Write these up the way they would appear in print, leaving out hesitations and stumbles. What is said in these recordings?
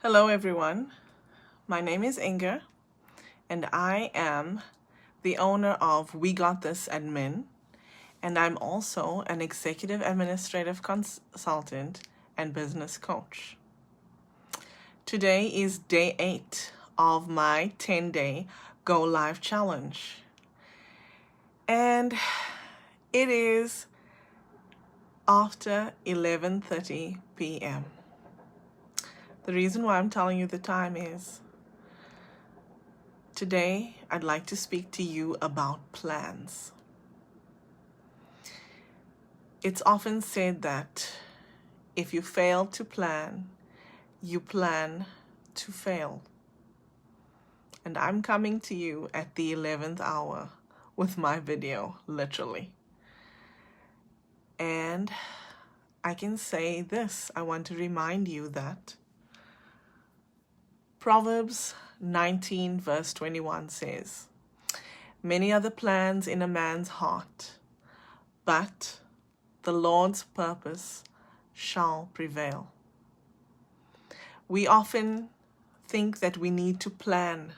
Hello everyone, my name is Inga and I am the owner of We Got This Admin, and I'm also an executive administrative consultant and business coach. Today is day 8 of my 10-day Go Live challenge, and it is after 11:30 p.m. The reason why I'm telling you the time is today I'd like to speak to you about plans. It's often said that if you fail to plan, you plan to fail. And I'm coming to you at the 11th hour with my video, literally. And I can say this, I want to remind you that Proverbs 19 verse 21 says, "Many are the plans in a man's heart, but the Lord's purpose shall prevail." We often think that we need to plan.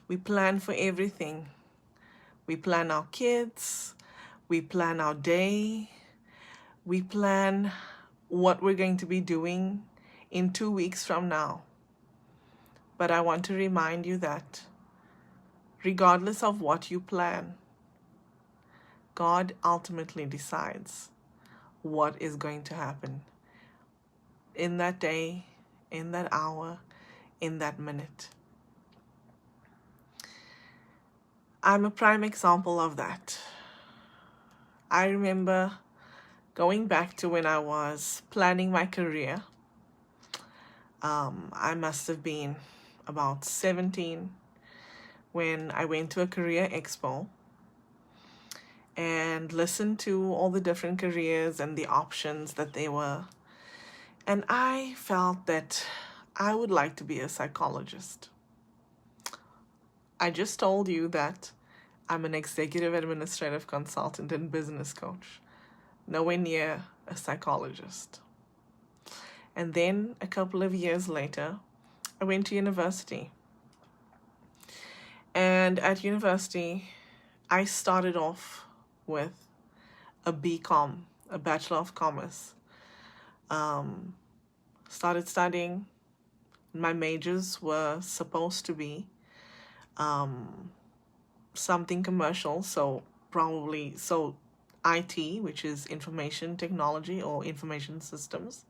We plan for everything. We plan our kids, we plan our day, we plan what we're going to be doing in 2 weeks from now. But I want to remind you that regardless of what you plan, God ultimately decides what is going to happen in that day, in that hour, in that minute. I'm a prime example of that. I remember going back to when I was planning my career. I must have been about 17 when I went to a career expo and listened to all the different careers and the options that they were. And I felt that I would like to be a psychologist. I just told you that I'm an executive administrative consultant and business coach, nowhere near a psychologist. And then a couple of years later, I went to university. And at university, I started off with a BCom, a Bachelor of Commerce. Started studying. My majors were supposed to be something commercial, so IT, which is information technology or information systems,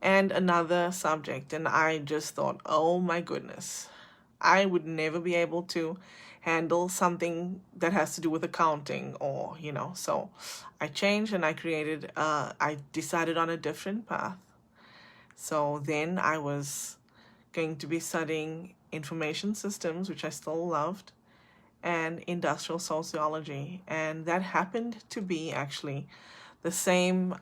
and another subject. And I just thought, oh my goodness, I would never be able to handle something that has to do with accounting or, so I changed and I decided on a different path. So then I was going to be studying information systems, which I still loved, and industrial sociology. And that happened to be actually the same,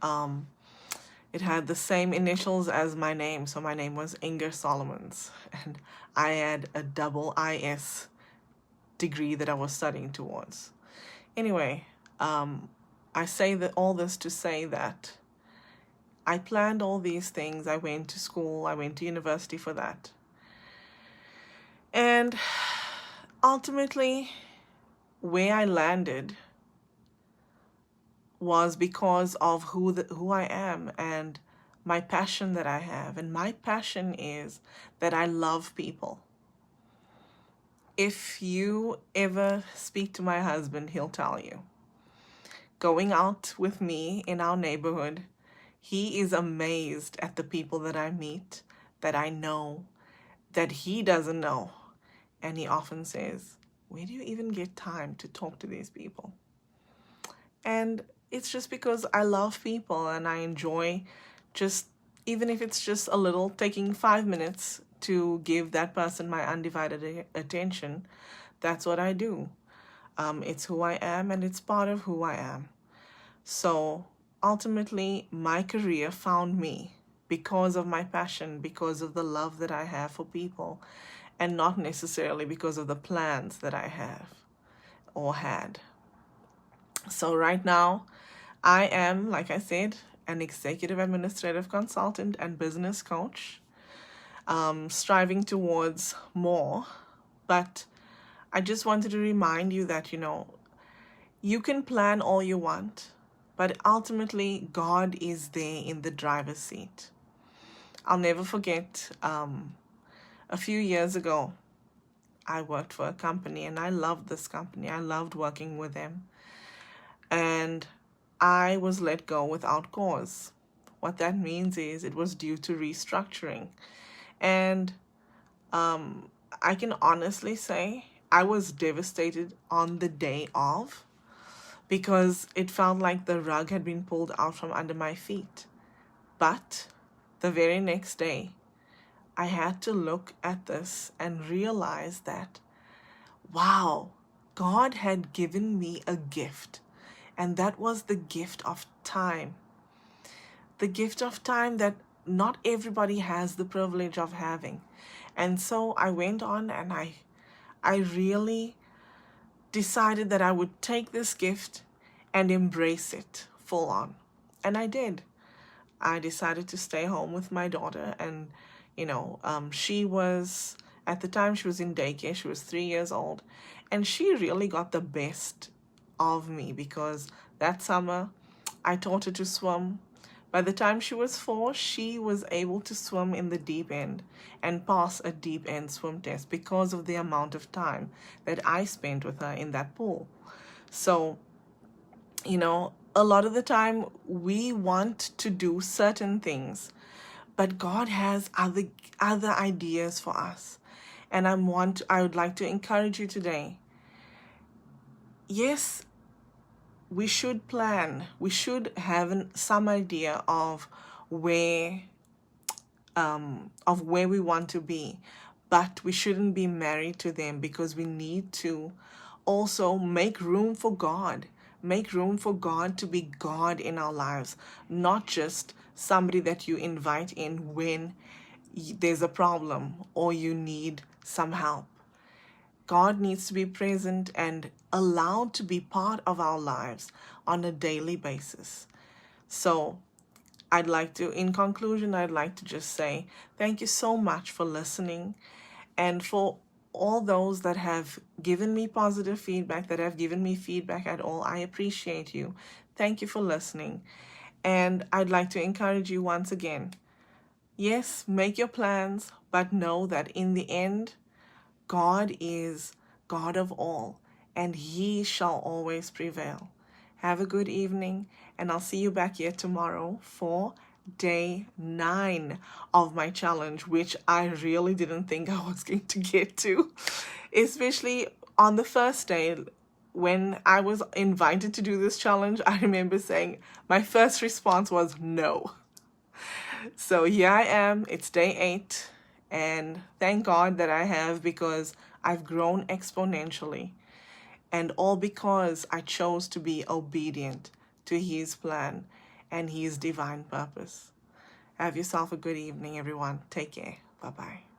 it had the same initials as my name. So my name was Inger Solomons, and I had a double IS degree that I was studying towards. Anyway, I say that all this to say that I planned all these things. I went to school, I went to university for that. And ultimately, where I landed was because of who I am and my passion that I have. And my passion is that I love people. If you ever speak to my husband, he'll tell you. Going out with me in our neighborhood, he is amazed at the people that I meet, that I know, that he doesn't know. And he often says, where do you even get time to talk to these people? And it's just because I love people and I enjoy just, even if it's just a little, taking 5 minutes to give that person my undivided attention. That's what I do. It's who I am and it's part of who I am. So ultimately, my career found me because of my passion, because of the love that I have for people, and not necessarily because of the plans that I have or had. So right now, I am, like I said, an executive administrative consultant and business coach. striving towards more. But I just wanted to remind you that, you can plan all you want, but ultimately God is there in the driver's seat. I'll never forget, a few years ago, I worked for a company and I loved this company. I loved working with them. And I was let go without cause. What that means is it was due to restructuring. And I can honestly say I was devastated on the day of, because it felt like the rug had been pulled out from under my feet. But the very next day, I had to look at this and realize that, wow, God had given me a gift. And that was the gift of time. The gift of time that not everybody has the privilege of having. And so I went on and I really decided that I would take this gift and embrace it full on. And I did. I decided to stay home with my daughter, and she was, at the time she was in daycare, she was 3 years old, and she really got the best of me because that summer I taught her to swim. By the time she was 4, she was able to swim in the deep end and pass a deep end swim test because of the amount of time that I spent with her in that pool. So, a lot of the time we want to do certain things, but God has other ideas for us. And I would like to encourage you today. Yes, we should plan. We should have some idea of where we want to be, but we shouldn't be married to them, because we need to also make room for God. Make room for God to be God in our lives, not just somebody that you invite in when there's a problem or you need some help. God needs to be present and allowed to be part of our lives on a daily basis. So in conclusion, I'd like to just say thank you so much for listening, and for all those that have given me positive feedback, that have given me feedback at all. I appreciate you. Thank you for listening. And I'd like to encourage you once again. Yes, make your plans, but know that in the end, God is God of all, and He shall always prevail. Have a good evening, and I'll see you back here tomorrow for day 9 of my challenge, which I really didn't think I was going to get to, especially on the first day. When I was invited to do this challenge, I remember saying my first response was no. So here I am, it's day 8, and thank God that I have, because I've grown exponentially, and all because I chose to be obedient to His plan and His divine purpose. Have yourself a good evening, everyone. Take care. Bye-bye.